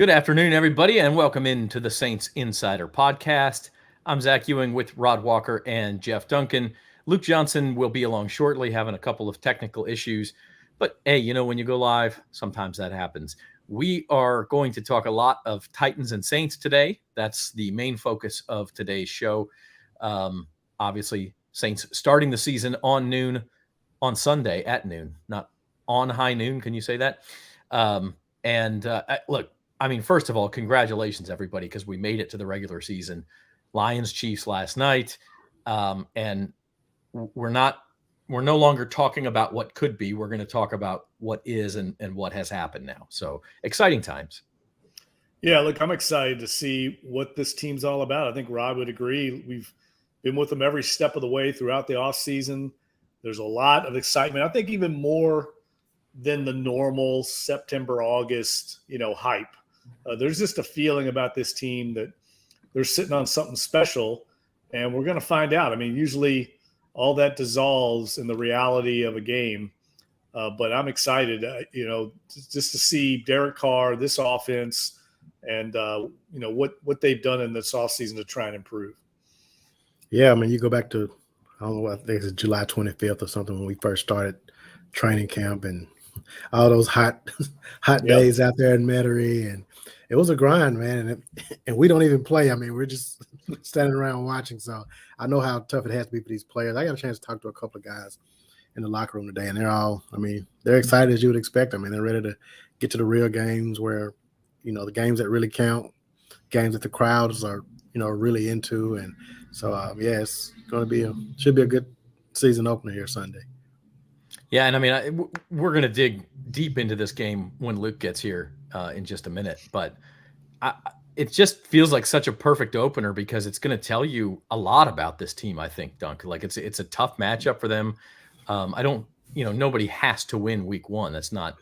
Good afternoon, everybody, and welcome into the Saints Insider Podcast. I'm Zach Ewing with Rod Walker and Jeff Duncan. Luke Johnson will be along shortly, having a couple of technical issues. But hey, when you go live, sometimes that happens. We are going to talk a lot of Titans and Saints today. That's the main focus of today's show. Obviously, Saints starting the season on Sunday at noon, not on high noon. Can you say that? Look, first of all, congratulations, everybody, because we made it to the regular season. Lions, Chiefs last night. And we're no longer talking about what could be. We're going to talk about what is and what has happened now. So exciting times. Yeah, look, I'm excited to see what this team's all about. I think Rob would agree. We've been with them every step of the way throughout the offseason. There's a lot of excitement. I think even more than the normal September, August, hype. There's just a feeling about this team that they're sitting on something special, and we're going to find out. Usually all that dissolves in the reality of a game, but I'm excited, just to see Derek Carr, this offense, and, what they've done in this offseason to try and improve. Yeah, you go back to, I don't know, I think it's July 25th or something when we first started training camp and all those hot days out there in Metairie, and it was a grind, man. And we don't even play. We're just standing around watching. So I know how tough it has to be for these players. I got a chance to talk to a couple of guys in the locker room today, and they're all, they're excited as you would expect. They're ready to get to the real games where, the games that really count, games that the crowds are, really into. And so, it's going to should be a good season opener here Sunday. Yeah, and we're going to dig deep into this game when Luke gets here in just a minute. But it just feels like such a perfect opener because it's going to tell you a lot about this team, I think, Dunk. Like it's a tough matchup for them. Nobody has to win week one. That's not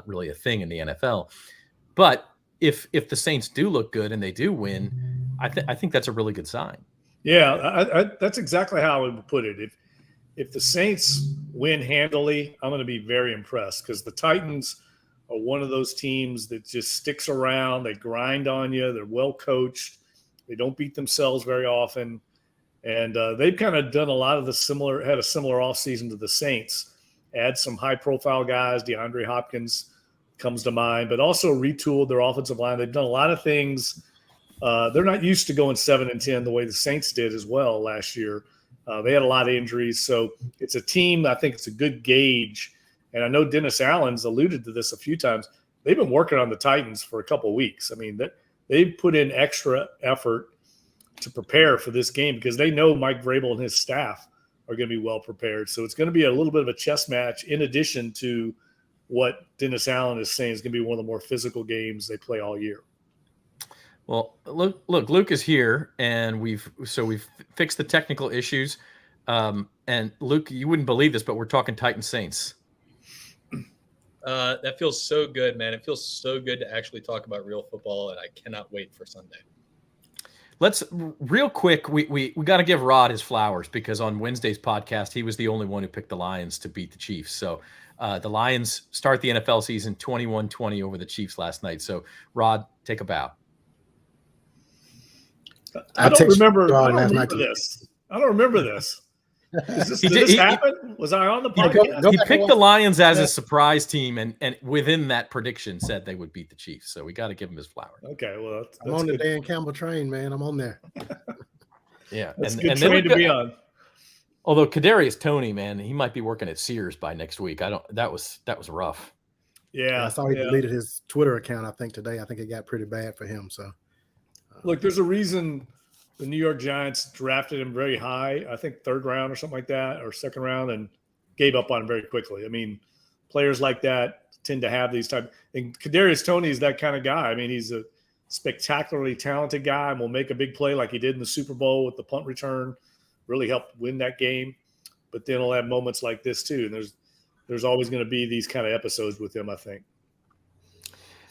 really a thing in the NFL. But if the Saints do look good and they do win, I think that's a really good sign. Yeah, that's exactly how I would put it. If the Saints win handily, I'm going to be very impressed because the Titans are one of those teams that just sticks around. They grind on you. They're well coached. They don't beat themselves very often. And they've kind of done a lot of had a similar offseason to the Saints. Add some high-profile guys. DeAndre Hopkins comes to mind, but also retooled their offensive line. They've done a lot of things. They're not used to going 7-10 the way the Saints did as well last year. They had a lot of injuries. So it's a team, I think it's a good gauge. And I know Dennis Allen's alluded to this a few times. They've been working on the Titans for a couple of weeks. They've put in extra effort to prepare for this game because they know Mike Vrabel and his staff are going to be well prepared. So it's going to be a little bit of a chess match in addition to what Dennis Allen is saying is going to be one of the more physical games they play all year. Well, look, Luke is here, and we've fixed the technical issues. And Luke, you wouldn't believe this, but we're talking Titans Saints. That feels so good, man. It feels so good to actually talk about real football, and I cannot wait for Sunday. Let's real quick. We got to give Rod his flowers because on Wednesday's podcast, he was the only one who picked the Lions to beat the Chiefs. So the Lions start the NFL season 21-20 over the Chiefs last night. So Rod, take a bow. I don't remember this. I don't remember this. Did this happen? Was I on the podcast? He picked the Lions as a surprise team, and within that prediction said they would beat the Chiefs. So we got to give him his flowers. Okay, well, I'm on the Dan Campbell train, man. I'm on there. Yeah, that's a good train to be on. Although Kadarius Toney, man, he might be working at Sears by next week. That was rough. Yeah, I saw he deleted his Twitter account. I think today. I think it got pretty bad for him. So. Look, there's a reason the New York Giants drafted him very high, I think third round or something like that, or second round, and gave up on him very quickly. Players like that tend to have these type. And Kadarius Toney is that kind of guy. He's a spectacularly talented guy and will make a big play like he did in the Super Bowl with the punt return, really helped win that game. But then he'll have moments like this too. And there's always going to be these kind of episodes with him, I think.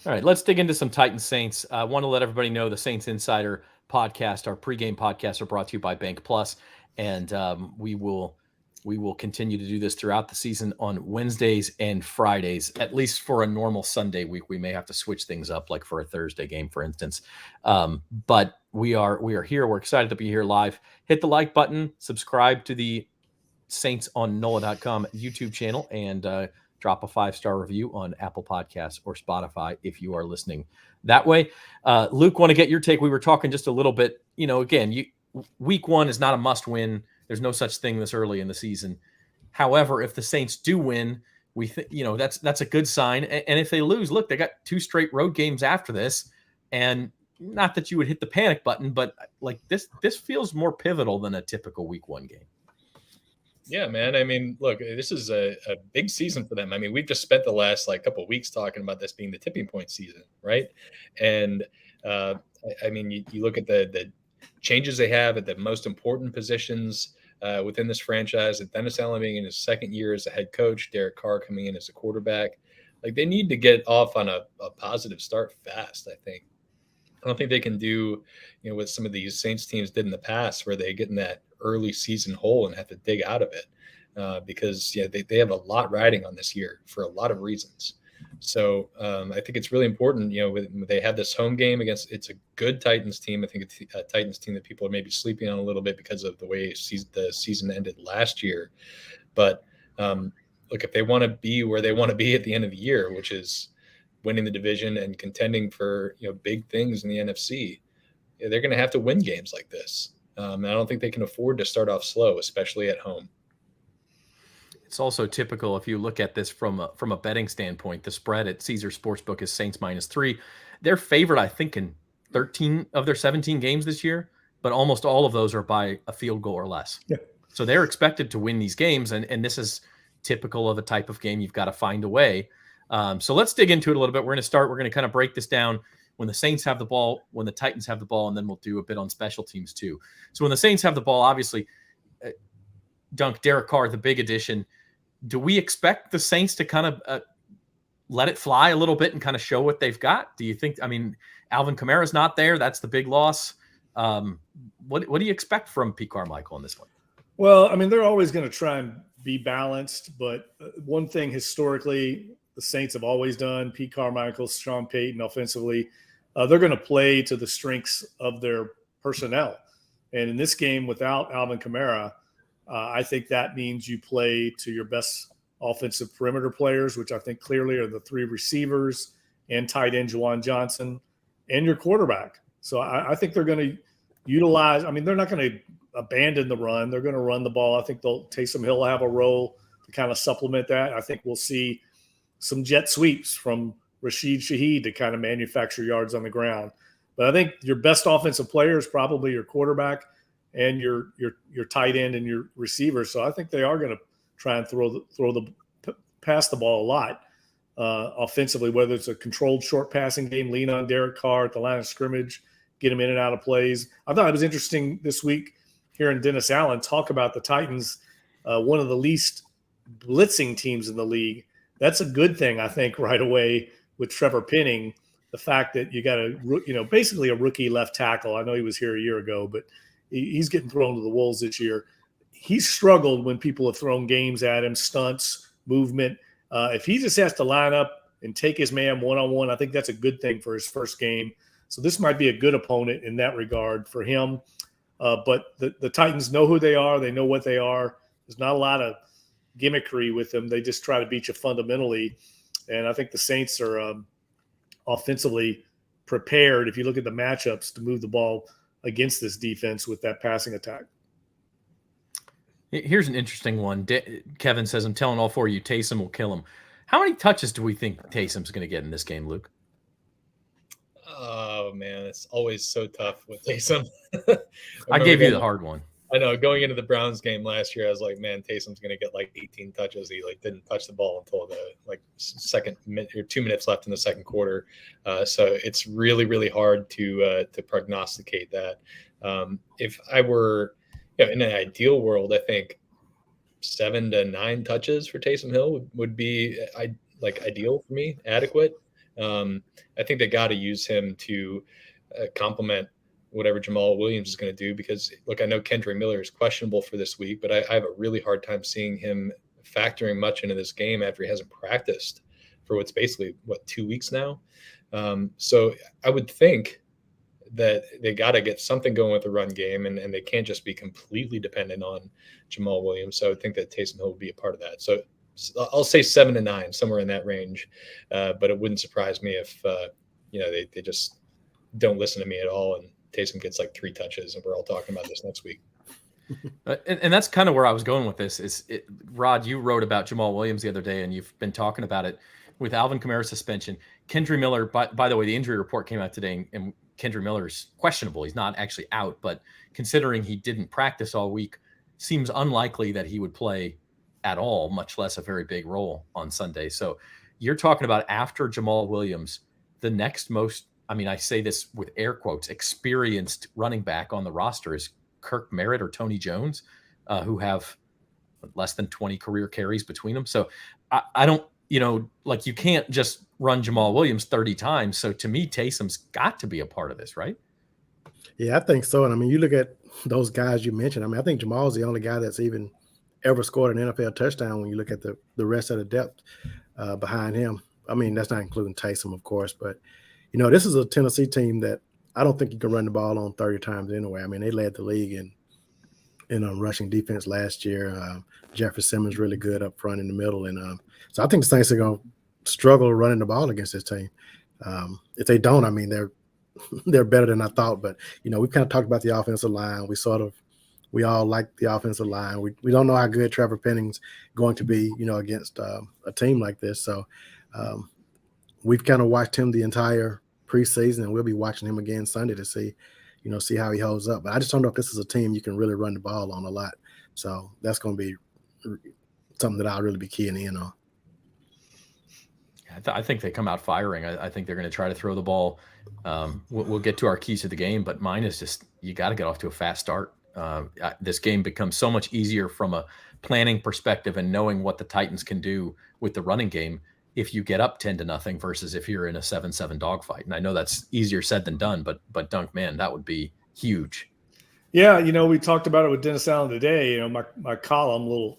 All right, let's dig into some Titans Saints. I want to let everybody know the Saints Insider podcast, our pregame podcasts, are brought to you by Bank Plus, and we will We will continue to do this throughout the season on Wednesdays and Fridays, at least for a normal Sunday week. We may have to switch things up, like for a Thursday game, for instance. But we are here. We're excited to be here live. Hit the like button, subscribe to the Saints on NOLA.com YouTube channel, and drop a 5-star review on Apple Podcasts or Spotify if you are listening that way. Luke, want to get your take? We were talking just a little bit. Again, week 1 is not a must win. There's no such thing this early in the season. However, if the Saints do win, we that's a good sign. And if they lose, look, they got 2 straight road games after this. And not that you would hit the panic button, but like this feels more pivotal than a typical week 1 game. Yeah, man. I mean, look, this is a big season for them. I mean, we've just spent the last couple of weeks talking about this being the tipping point season, right? And I mean, you look at the changes they have at the most important positions within this franchise, and Dennis Allen being in his 2nd year as a head coach, Derek Carr coming in as a quarterback. Like, they need to get off on a positive start fast, I think. I don't think they can do, what some of these Saints teams did in the past, where they get in that early season hole and have to dig out of it because they have a lot riding on this year for a lot of reasons. So I think it's really important, when they have this home game it's a good Titans team. I think it's a Titans team that people are maybe sleeping on a little bit because of the way the season ended last year. But look, if they want to be where they want to be at the end of the year, which is winning the division and contending for big things in the NFC, they're going to have to win games like this. And I don't think they can afford to start off slow, especially at home. It's also typical, if you look at this from a betting standpoint, the spread at Caesars Sportsbook is Saints -3. They're favored, I think, in 13 of their 17 games this year, but almost all of those are by a field goal or less. Yeah. So they're expected to win these games, and this is typical of a type of game you've got to find a way. So let's dig into it a little bit. We're going to kind of break this down when the Saints have the ball, when the Titans have the ball, and then we'll do a bit on special teams too. So when the Saints have the ball, obviously, Derek Carr, the big addition. Do we expect the Saints to kind of let it fly a little bit and kind of show what they've got? Do you think, Alvin Kamara's not there. That's the big loss. What do you expect from Pete Carmichael in this one? Well, they're always going to try and be balanced, but one thing historically the Saints have always done, Pete Carmichael, Sean Payton offensively, they're going to play to the strengths of their personnel. And in this game without Alvin Kamara, I think that means you play to your best offensive perimeter players, which I think clearly are the 3 receivers and tight end Juwan Johnson and your quarterback. So I think they're going to utilize – they're not going to abandon the run. They're going to run the ball. I think Taysom Hill will have a role to kind of supplement that. I think we'll see some jet sweeps from Rashid Shaheed to kind of manufacture yards on the ground. But I think your best offensive player is probably your quarterback and your tight end and your receiver. So I think they are going to try and pass the ball a lot offensively, whether it's a controlled short passing game, lean on Derek Carr at the line of scrimmage, get him in and out of plays. I thought it was interesting this week hearing Dennis Allen talk about the Titans, one of the least blitzing teams in the league. That's a good thing, I think, right away with Trevor Penning, the fact that you got basically a rookie left tackle. I know he was here a year ago, but he's getting thrown to the wolves this year. He's struggled when people have thrown games at him, stunts, movement. If he just has to line up and take his man one-on-one, I think that's a good thing for his first game. So this might be a good opponent in that regard for him. But the Titans know who they are. They know what they are. There's not a lot of gimmickry with them. They just try to beat you fundamentally. And I think the Saints are offensively prepared, if you look at the matchups, to move the ball against this defense with that passing attack. Here's an interesting one. Kevin says, I'm telling all 4 of you, Taysom will kill him. How many touches do we think Taysom's going to get in this game, Luke? Oh, man, it's always so tough with Taysom. I gave you the hard one. I know. Going into the Browns game last year, I was like, man, Taysom's going to get 18 touches. He didn't touch the ball until the second minute or 2 minutes left in the second quarter. So it's really, really hard to prognosticate that. If I were in an ideal world, I think 7 to 9 touches for Taysom Hill would be ideal for me, adequate. I think they got to use him to complement whatever Jamal Williams is going to do, because look, I know Kendre Miller is questionable for this week, but I have a really hard time seeing him factoring much into this game after he hasn't practiced for what's basically 2 weeks now. So I would think that they got to get something going with the run game, and they can't just be completely dependent on Jamal Williams. So I would think that Taysom Hill would be a part of that. So I'll say 7 to 9, somewhere in that range. But it wouldn't surprise me if, they just don't listen to me at all, and Taysom gets like 3 touches, and we're all talking about this next week. And that's kind of where I was going with this. Rod, you wrote about Jamal Williams the other day, and you've been talking about it with Alvin Kamara's suspension. Kendre Miller, by the way, the injury report came out today, and Kendre Miller's questionable. He's not actually out, but considering he didn't practice all week, seems unlikely that he would play at all, much less a very big role on Sunday. So you're talking about, after Jamal Williams, the next most, I say this with air quotes, experienced running back on the roster is Kirk Merritt or Tony Jones, who have less than 20 career carries between them. So I don't, you can't just run Jamal Williams 30 times. So to me, Taysom's got to be a part of this, right? Yeah, I think so. And you look at those guys you mentioned. I think Jamal's the only guy that's even ever scored an NFL touchdown when you look at the rest of the depth behind him. That's not including Taysom, of course, but this is a Tennessee team that I don't think you can run the ball on 30 times anyway. They led the league in rushing defense last year. Jeffrey Simmons really good up front in the middle, and so I think the Saints are going to struggle running the ball against this team. If they don't, they're better than I thought. But we kind of talked about the offensive line. We all like the offensive line. We don't know how good Trevor Penning's going to be, against a team like this. So we've kind of watched him the entire preseason, and we'll be watching him again Sunday to see how he holds up. But I just don't know if this is a team you can really run the ball on a lot. So that's going to be something that I'll really be keying in on. I think they come out firing. I think they're going to try to throw the ball. We'll get to our keys to the game, but mine is just, you got to get off to a fast start. This game becomes so much easier from a planning perspective and knowing what the Titans can do with the running game if you get up 10-0 versus if you're in a 7-7 dogfight. And I know that's easier said than done, but Dunk, man, that would be huge. Yeah, we talked about it with Dennis Allen today. My column, little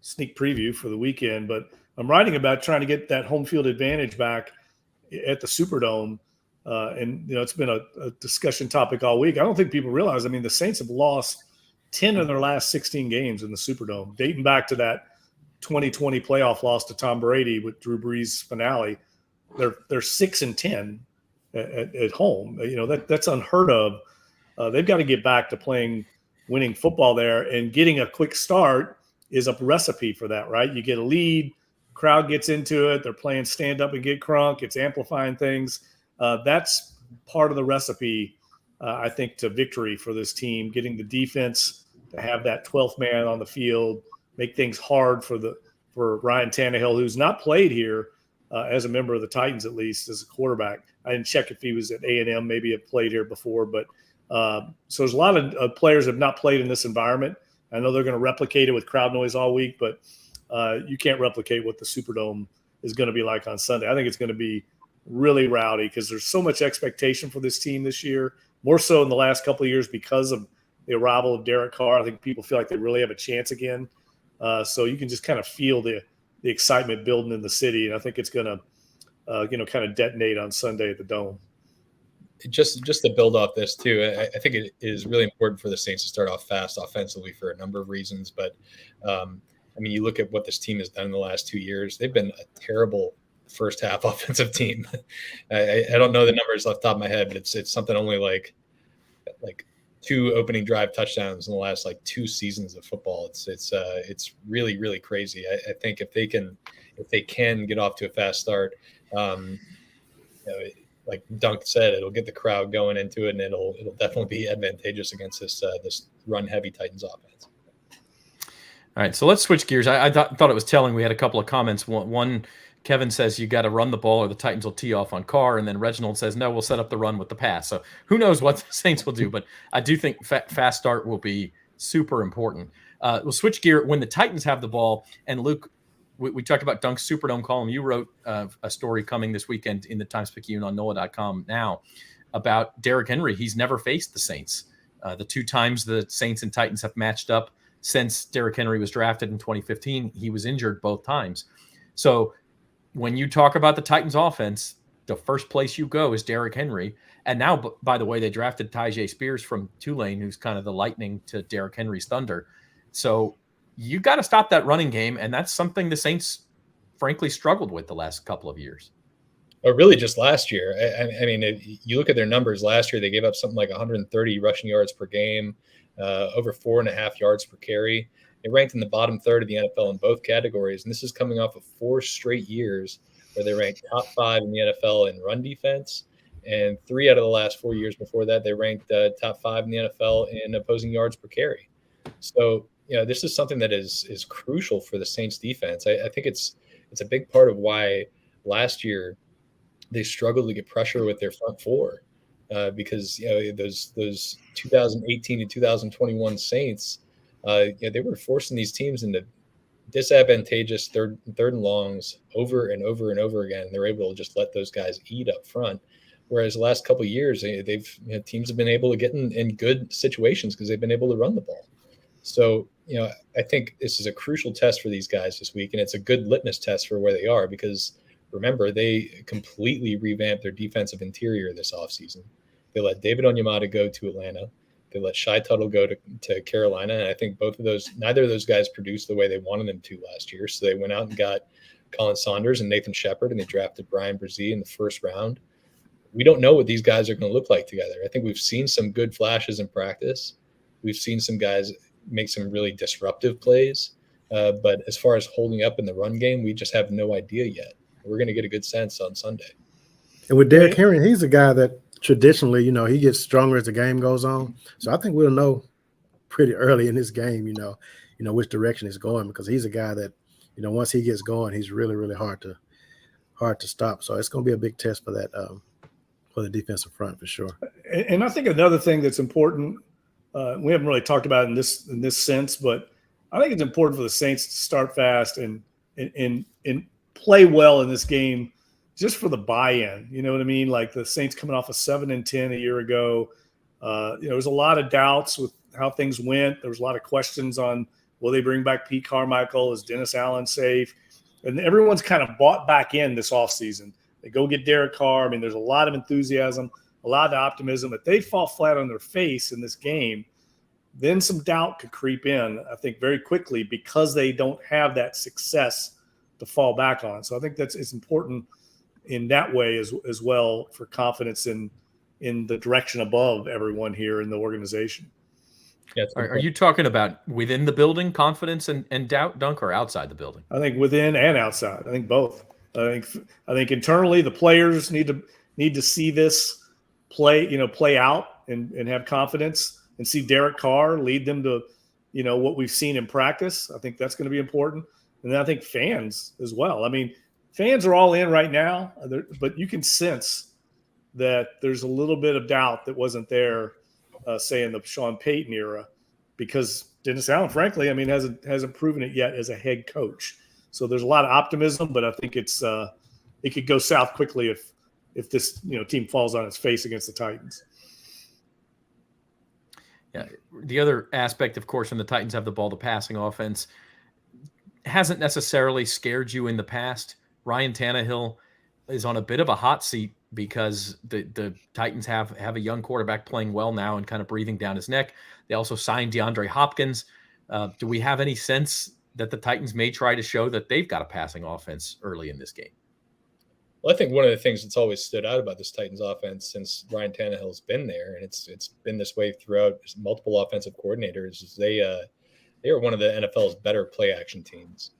sneak preview for the weekend, but I'm writing about trying to get that home field advantage back at the Superdome. And it's been a discussion topic all week. I don't think people realize, the Saints have lost 10 of their last 16 games in the Superdome, dating back to that 2020 playoff loss to Tom Brady with Drew Brees' finale. They're 6-10 at home. That's unheard of. They've got to get back to winning football there, and getting a quick start is a recipe for that, right? You get a lead, crowd gets into it. They're playing stand up and get crunk. It's amplifying things. That's part of the recipe, I think, to victory for this team, getting the defense to have that 12th man on the field, make things hard for Ryan Tannehill, who's not played here as a member of the Titans, at least as a quarterback. I didn't check if he was at A&M, maybe have played here before, but so there's a lot of players that have not played in this environment. I know they're going to replicate it with crowd noise all week, but you can't replicate what the Superdome is going to be like on Sunday. I think it's going to be really rowdy because there's so much expectation for this team this year, more so in the last couple of years because of the arrival of Derek Carr. I think people feel like they really have a chance again. So you can just kind of feel the excitement building in the city, and I think it's going to kind of detonate on Sunday at the Dome. Just to build off this too, I think it is really important for the Saints to start off fast offensively for a number of reasons. But you look at what this team has done in the last 2 years. They've been a terrible first half offensive team. I don't know the numbers off the top of my head, but it's something only like 2 opening drive touchdowns in the last 2 seasons of football. It's really, really crazy. I think if they can get off to a fast start, like Dunk said, it'll get the crowd going into it, and it'll definitely be advantageous against this run heavy Titans offense. All right, so let's switch gears. I thought it was telling. We had a couple of comments. One, Kevin says you got to run the ball or the Titans will tee off on Carr, and then Reginald says no, we'll set up the run with the pass. So who knows what the Saints will do, but I do think fast start will be super important. We'll switch gear when the Titans have the ball. And Luke, we talked about Dunk's Superdome column. You wrote a story coming this weekend in the Times-Picayune on NOLA.com now. about Derek Henry. He's never faced the Saints. The 2 times the Saints and Titans have matched up since Derek Henry was drafted in 2015, he was injured both times. So when you talk about the Titans offense, the first place you go is Derek Henry. And now, by the way, they drafted Tyjae Spears from Tulane, who's kind of the lightning to Derek Henry's thunder. So you got to stop that running game. And that's something the Saints, frankly, struggled with the last couple of years. Or really just last year. I mean, you look at their numbers last year, they gave up something like 130 rushing yards per game, over 4.5 yards per carry. They ranked in the bottom third of the NFL in both categories. And this is coming off of 4 straight years where they ranked top 5 in the NFL in run defense. And 3 out of the last 4 years before that, they ranked top 5 in the NFL in opposing yards per carry. So, this is something that is crucial for the Saints defense. I think it's a big part of why last year they struggled to get pressure with their front 4 because those 2018 to 2021 Saints, they were forcing these teams into disadvantageous third and longs over and over and over again. They're able to just let those guys eat up front. Whereas the last couple of years, teams have been able to get in good situations because they've been able to run the ball. So, I think this is a crucial test for these guys this week, and it's a good litmus test for where they are because remember, they completely revamped their defensive interior this offseason. They let David Onyemata go to Atlanta. They let Shai Tuttle go to Carolina. And I think neither of those guys produced the way they wanted them to last year. So they went out and got Colin Saunders and Nathan Shepard, and they drafted Brian Brzee in the first round. We don't know what these guys are going to look like together. I think we've seen some good flashes in practice. We've seen some guys make some really disruptive plays. But as far as holding up in the run game, we just have no idea yet. We're going to get a good sense on Sunday. And with Derek Henry, he's a guy that traditionally, he gets stronger as the game goes on. So I think we'll know pretty early in this game, which direction he's going because he's a guy that, once he gets going, he's really, really hard to stop. So it's going to be a big test for that, for the defensive front for sure. And I think another thing that's important, we haven't really talked about in this sense, but I think it's important for the Saints to start fast and play well in this game just for the buy-in. You know what I mean? Like the Saints coming off of 7-10 a year ago. There was a lot of doubts with how things went. There was a lot of questions on, will they bring back Pete Carmichael? Is Dennis Allen safe? And everyone's kind of bought back in this offseason. They go get Derek Carr. I mean, there's a lot of enthusiasm, a lot of optimism. If they fall flat on their face in this game, then some doubt could creep in, I think, very quickly because they don't have that success to fall back on. So I think it's important in that way as well for confidence in the direction above everyone here in the organization. Yeah, are you talking about within the building, confidence and doubt, Dunk, or outside the building? I think within and outside. I think both. I think internally the players need to see this play out and have confidence and see Derek Carr lead them to, what we've seen in practice. I think that's going to be important. And then I think fans as well. I mean, fans are all in right now, but you can sense that there's a little bit of doubt that wasn't there, say in the Sean Payton era, because Dennis Allen, frankly, I mean, hasn't proven it yet as a head coach. So there's a lot of optimism, but I think it could go south quickly if this team falls on its face against the Titans. Yeah, the other aspect, of course, when the Titans have the ball, the passing offense hasn't necessarily scared you in the past. Ryan Tannehill is on a bit of a hot seat because the Titans have a young quarterback playing well now and kind of breathing down his neck. They also signed DeAndre Hopkins. Do we have any sense that the Titans may try to show that they've got a passing offense early in this game? Well, I think one of the things that's always stood out about this Titans offense since Ryan Tannehill's been there, and it's been this way throughout multiple offensive coordinators, is they are one of the NFL's better play action teams.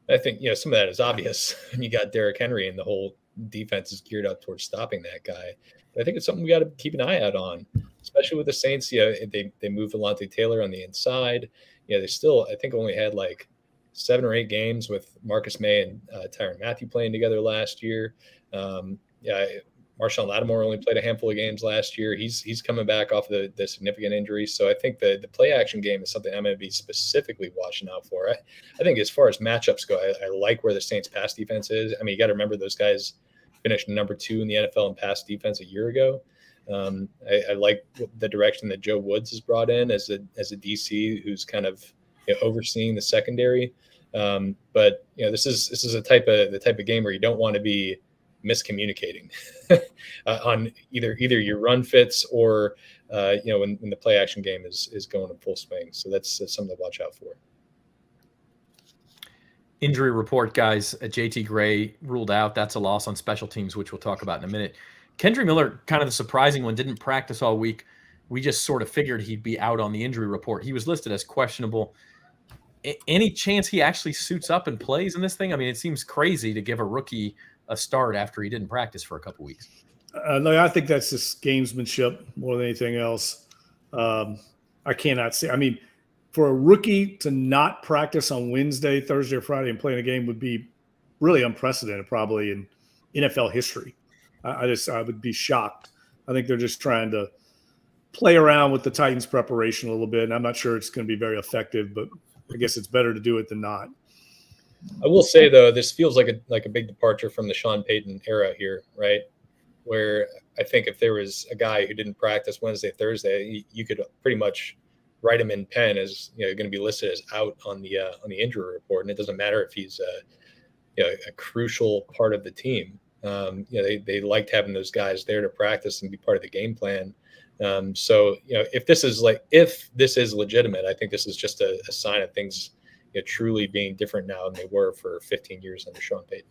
I think some of that is obvious. You got Derrick Henry, and the whole defense is geared up towards stopping that guy. But I think it's something we got to keep an eye out on, especially with the Saints. They moved Alontae Taylor on the inside. They still, I think, only had like 7 or 8 games with Marcus May and Tyrann Mathieu playing together last year. Marshawn Lattimore only played a handful of games last year. He's coming back off the significant injuries. So I think the play action game is something I'm going to be specifically watching out for. I think as far as matchups go, I like where the Saints pass defense is. I mean, you got to remember those guys finished number 2 in the NFL in pass defense a year ago. I like the direction that Joe Woods has brought in as a DC who's kind of overseeing the secondary. But this is the type of game where you don't want to be miscommunicating on either your run fits or when the play action game is going in full swing. So that's something to watch out for. Injury report, guys. JT Gray ruled out. That's a loss on special teams, which we'll talk about in a minute. Kendre Miller, kind of the surprising one, didn't practice all week. We just sort of figured he'd be out on the injury report. He was listed as questionable. Any chance he actually suits up and plays in this thing? I mean, it seems crazy to give a rookie a start after he didn't practice for a couple weeks. No, I think that's just gamesmanship more than anything else. I cannot see. I mean, for a rookie to not practice on Wednesday, Thursday, or Friday and play in a game would be really unprecedented, probably in NFL history. I would be shocked. I think they're just trying to play around with the Titans' preparation a little bit, and I'm not sure it's going to be very effective, but I guess it's better to do it than not. I will say, though, this feels like a big departure from the Sean Payton era here, right? Where I think if there was a guy who didn't practice Wednesday, Thursday, you could pretty much write him in pen as going to be listed as out on the injury report, and it doesn't matter if he's a crucial part of the team. They liked having those guys there to practice and be part of the game plan. So if this is legitimate, I think this is just a sign of things truly being different now than they were for 15 years under Sean Payton.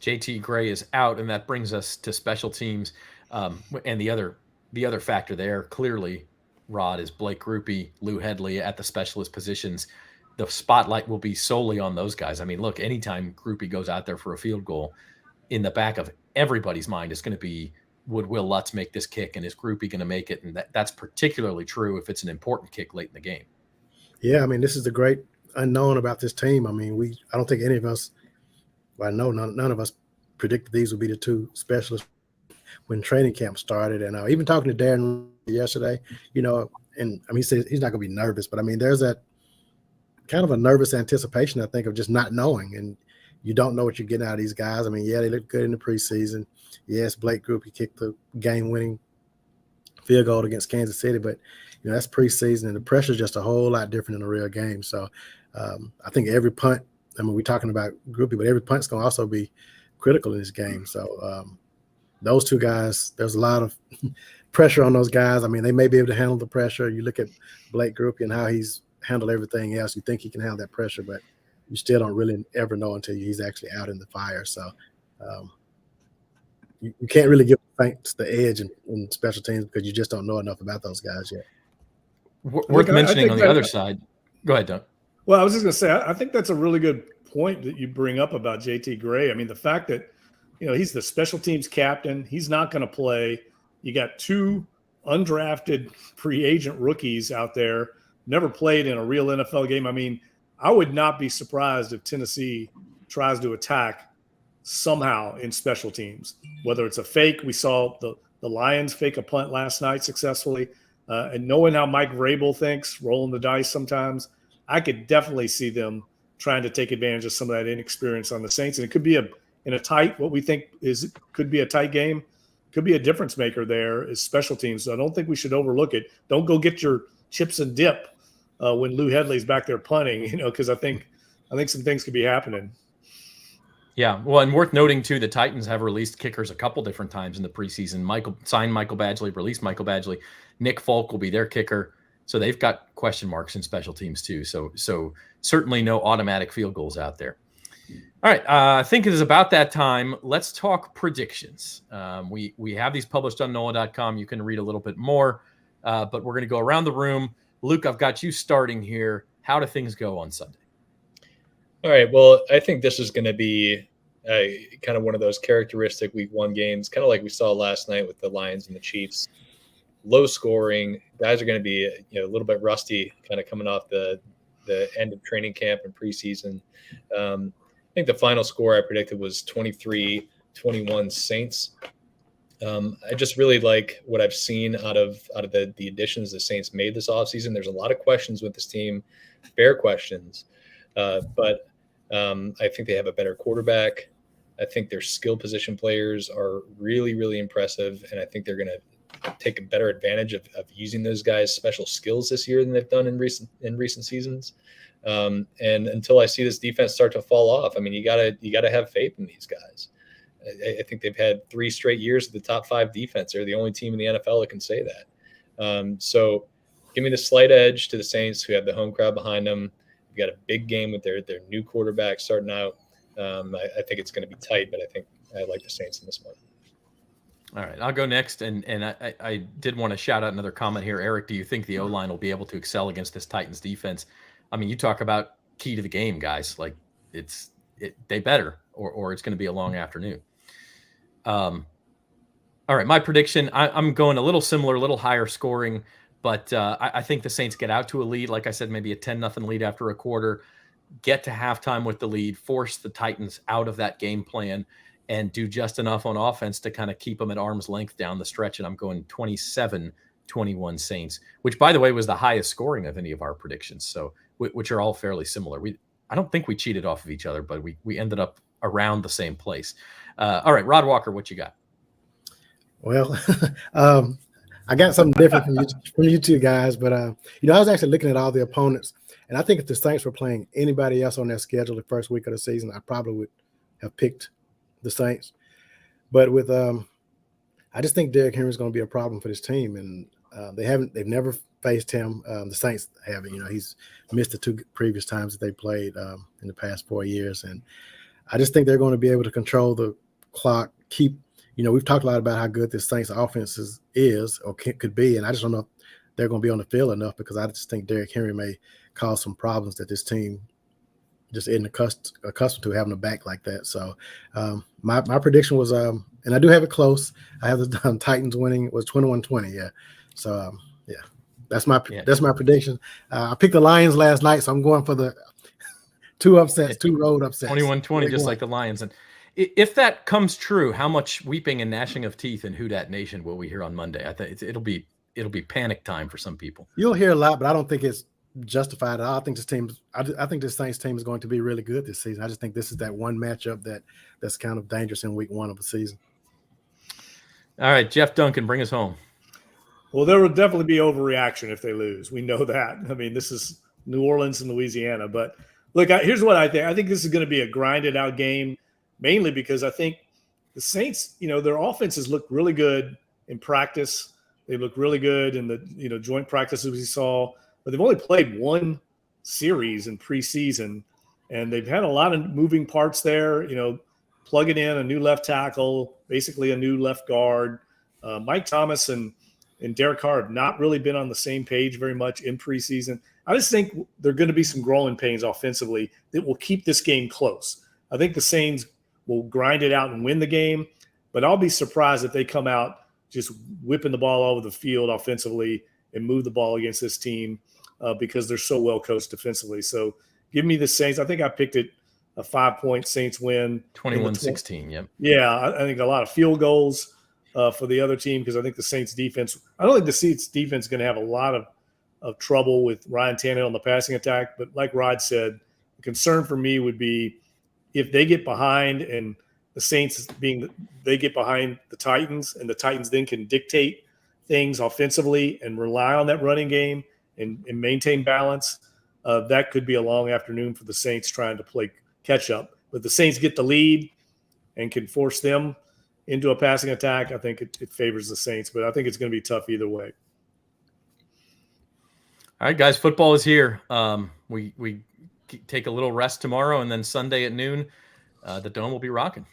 JT Gray is out, and that brings us to special teams. And the other factor there, clearly, Rod, is Blake Grupe, Lou Hedley at the specialist positions. The spotlight will be solely on those guys. I mean, look, anytime Grupe goes out there for a field goal, in the back of everybody's mind is going to be, would Will Lutz make this kick, and is Grupe going to make it? And that's particularly true if it's an important kick late in the game. Yeah, I mean, this is the great unknown about this team. I mean, I don't think any of us, well, I know none of us predicted these would be the two specialists when training camp started. And even talking to Darren yesterday, and I mean, he said he's not going to be nervous, but I mean, there's that kind of a nervous anticipation, I think, of just not knowing, and you don't know what you're getting out of these guys. I mean, yeah, they look good in the preseason. Yes, Blake Grupe kicked the game-winning field goal against Kansas City, but that's preseason, and the pressure is just a whole lot different in a real game. So I think every punt, I mean, we're talking about Grupe, but every punt's going to also be critical in this game. So those two guys, there's a lot of pressure on those guys. I mean, they may be able to handle the pressure. You look at Blake Grupe and how he's handled everything else. You think he can handle that pressure, but you still don't really ever know until he's actually out in the fire. So you can't really give thanks the edge in special teams because you just don't know enough about those guys yet. Worth mentioning on the other side. Go ahead, Doug. Well, I was just going to say, I think that's a really good point that you bring up about JT Gray. I mean, the fact that, he's the special teams captain, he's not going to play. You got two undrafted free agent rookies out there, never played in a real NFL game. I mean, I would not be surprised if Tennessee tries to attack somehow in special teams, whether it's a fake. We saw the Lions fake a punt last night successfully. And knowing how Mike Vrabel thinks, rolling the dice sometimes, I could definitely see them trying to take advantage of some of that inexperience on the Saints. And it could be in a tight, what we think could be a tight game, could be a difference maker there is special teams. So I don't think we should overlook it. Don't go get your chips and dip when Lou Hedley's back there punting, because I think some things could be happening. Yeah, well, and worth noting, too, the Titans have released kickers a couple different times in the preseason. Signed Michael Badgley, released Michael Badgley. Nick Folk will be their kicker. So they've got question marks in special teams, too. So certainly no automatic field goals out there. All right, I think it is about that time. Let's talk predictions. We have these published on NOLA.com. You can read a little bit more, but we're going to go around the room. Luke, I've got you starting here. How do things go on Sunday? All right. Well, I think this is going to be kind of one of those characteristic week one games, kind of like we saw last night with the Lions and the Chiefs. Low scoring. Guys are going to be a little bit rusty, kind of coming off the end of training camp and preseason. I think the final score I predicted was 23-21 Saints. I just really like what I've seen out of the additions the Saints made this offseason. There's a lot of questions with this team, fair questions. But I think they have a better quarterback. I think their skill position players are really, really impressive, and I think they're going to take a better advantage of using those guys' special skills this year than they've done in recent seasons. And until I see this defense start to fall off, I mean, you gotta have faith in these guys. I think they've had 3 straight years of the top 5 defense. They're the only team in the NFL that can say that. So give me the slight edge to the Saints, who have the home crowd behind them. We've got a big game with their new quarterback starting out. I think it's going to be tight, but I think I like the Saints in this one. All right, I'll go next. And I did want to shout out another comment here. Eric, do you think the O-line will be able to excel against this Titans defense? I mean, you talk about key to the game, guys. Like they better, or it's going to be a long afternoon. All right, my prediction, I'm going a little similar, a little higher scoring, but I think the Saints get out to a lead. Like I said, maybe a 10-0 lead after a quarter, get to halftime with the lead, force the Titans out of that game plan, and do just enough on offense to kind of keep them at arm's length down the stretch. And I'm going 27-21 Saints, which, by the way, was the highest scoring of any of our predictions. So, which are all fairly similar. I don't think we cheated off of each other, but we ended up around the same place. All right, Rod Walker, what you got? Well, I got something different from you two guys, but I was actually looking at all the opponents, and I think if the Saints were playing anybody else on their schedule the first week of the season, I probably would have picked the Saints. But with I just think Derek Henry is going to be a problem for this team, and they've never faced him. The Saints haven't. He's missed the 2 previous times that they played in the past 4 years, and I just think they're going to be able to control the clock, keep. We've talked a lot about how good this Saints offense is or could be, and I just don't know if they're going to be on the field enough, because I just think Derek Henry may cause some problems that this team just isn't accustomed to, having a back like that. So my prediction was, and I do have it close, I have the Titans winning. It was 21-20, yeah. So, that's my prediction. I picked the Lions last night, so I'm going for the 2 road upsets. 21-20, just like the Lions. And if that comes true, how much weeping and gnashing of teeth in Who Dat Nation will we hear on Monday? I think it'll be panic time for some people. You'll hear a lot, but I don't think it's justified at all. I think this Saints team is going to be really good this season. I just think this is that one matchup that's kind of dangerous in week 1 of the season. All right, Jeff Duncan, bring us home. Well, there will definitely be overreaction if they lose. We know that. I mean, this is New Orleans and Louisiana. But look, here's what I think. I think this is going to be a grinded out game, mainly because I think the Saints, their offenses look really good in practice. They look really good in the joint practices we saw, but they've only played 1 series in preseason, and they've had a lot of moving parts there. Plugging in a new left tackle, basically a new left guard. Mike Thomas and Derek Carr have not really been on the same page very much in preseason. I just think there are going to be some growing pains offensively that will keep this game close. I think the Saints will grind it out and win the game, but I'll be surprised if they come out just whipping the ball all over the field offensively and move the ball against this team because they're so well coached defensively. So give me the Saints. I think I picked it a 5-point Saints win. 21-16, yep. Yeah, I think a lot of field goals for the other team, because I think the Saints defense – I don't think the Saints defense is going to have a lot of trouble with Ryan Tannehill on the passing attack. But like Rod said, the concern for me would be if they get behind and the Saints they get behind the Titans, and the Titans then can dictate things offensively and rely on that running game and maintain balance, that could be a long afternoon for the Saints trying to play catch up. But the Saints get the lead and can force them into a passing attack, I think it favors the Saints. But I think it's going to be tough either way. All right, guys, football is here. We take a little rest tomorrow, and then Sunday at noon, the Dome will be rocking.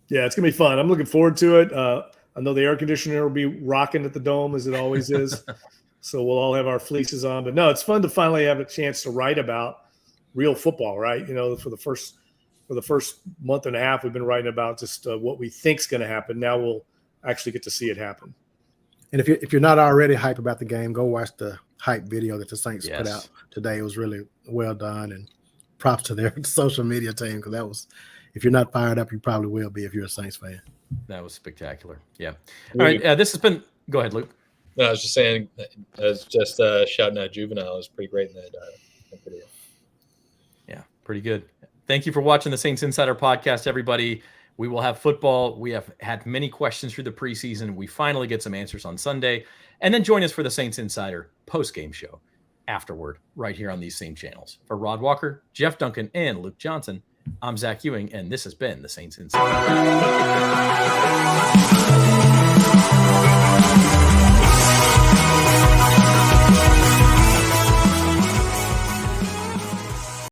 Yeah, it's going to be fun. I'm looking forward to it. I know the air conditioner will be rocking at the Dome, as it always is. So we'll all have our fleeces on. But no, it's fun to finally have a chance to write about real football, right? For the first month and a half, we've been writing about just what we think is going to happen. Now we'll actually get to see it happen. And if you're not already hyped about the game, go watch the hype video that the Saints put out today. It was really well done, and props to their social media team, because that was, if you're not fired up, you probably will be if you're a Saints fan. That was spectacular. Yeah. All right. This has been – go ahead, Luke. No, I was just saying, I was just shouting out Juvenile. It was pretty great in that video. Yeah, pretty good. Thank you for watching the Saints Insider Podcast, everybody. We will have football. We have had many questions through the preseason. We finally get some answers on Sunday. And then join us for the Saints Insider post-game show afterward, right here on these same channels. For Rod Walker, Jeff Duncan, and Luke Johnson, I'm Zach Ewing, and this has been the Saints Insider.